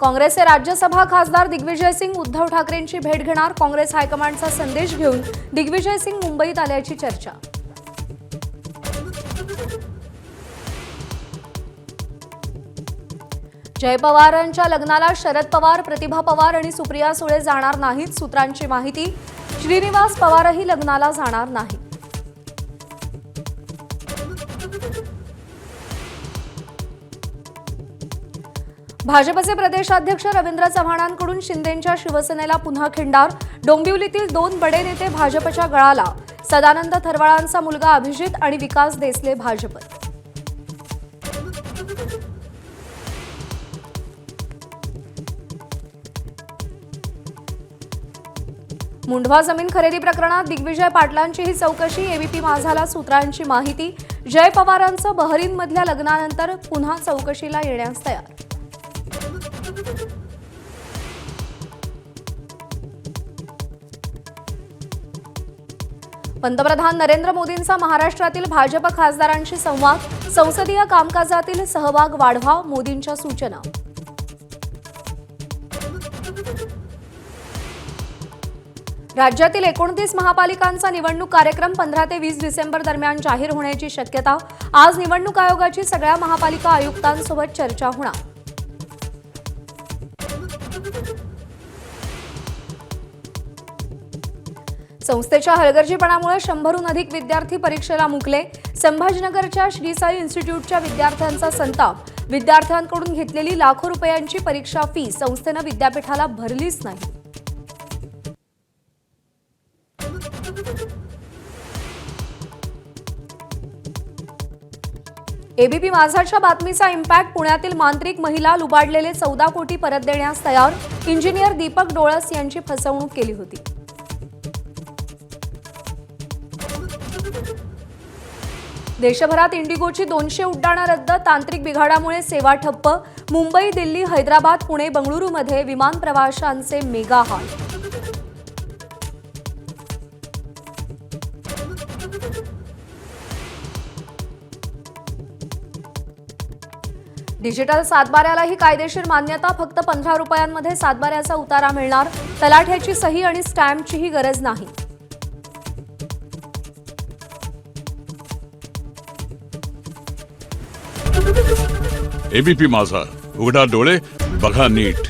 काँग्रेसचे राज्यसभा खासदार दिग्विजय सिंग उद्धव ठाकरेंची भेट घेणार। काँग्रेस हायकमांडचा संदेश घेऊन दिग्विजय सिंग मुंबईत आल्याची चर्चा। जय पवारांच्या लग्नाला शरद पवार, प्रतिभा पवार आणि सुप्रिया सुळे जाणार नाहीत, सूत्रांची माहिती। श्रीनिवास पवारही लग्नाला जाणार नाही। भाजपचे प्रदेशाध्यक्ष रवींद्र चव्हाणांकडून शिंदेंच्या शिवसेनेला पुन्हा खिंडार। डोंबिवलीतील 2 बडे नेते भाजपच्या गळाला। सदानंद थरवाळांचा मुलगा अभिजित आणि विकास देसले भाजपत। मुंढवा जमीन खरेदी प्रकरणात दिग्विजय पाटलांचीही चौकशी। एबीपी माझाला सूत्रांची माहिती। जय पवारांचं बहरीनमधल्या लग्नानंतर पुन्हा चौकशीला येण्यास तयार। पंतप्रधान नरेंद्र मोदींचा महाराष्ट्रातील भाजप खासदारांशी संवाद। संसदीय कामकाजातील सहभाग वाढवा, मोदींच्या सूचना। राज्यातील 29 महापालिकांचा निवडणूक कार्यक्रम 15 ते 20 डिसेंबर दरम्यान जाहीर होण्याची शक्यता। आज निवडणूक आयोगाची सगळ्या महापालिका आयुक्तांसोबत चर्चा होणार। संस्थेच्या हलगर्जीपणामुळे 100हून अधिक विद्यार्थी परीक्षेला मुकले। संभाजीनगरच्या श्री साई इन्स्टिट्यूटच्या विद्यार्थ्यांचा संताप। विद्यार्थ्यांकडून घेतलेली लाखो रुपयांची परीक्षा फी संस्थेनं विद्यापीठाला भरलीच नाही। एबीपी माझाच्या बातमीचा इम्पॅक्ट। पुण्यातील मांत्रिक महिला लुबाडलेले 14 कोटी परत देण्यास तयार। इंजिनियर दीपक डोळस यांची फसवणूक केली होती। देशभरात इंडिगोची 200 उड्डाणं रद्द। तांत्रिक बिघाडामुळे सेवा ठप्प। मुंबई, दिल्ली, हैदराबाद, पुणे, बंगळुरूमध्ये विमान प्रवाशांचे मेगा हाल। डिजिटल सातबाऱ्यालाही कायदेशीर मान्यता। फक्त 15 रुपयांमध्ये सातबाऱ्याचा उतारा मिळणार। तलाठ्याची सही आणि स्टॅम्पचीही गरज नाही। एबीपी माझा, उघडा डोळे बघा नीट।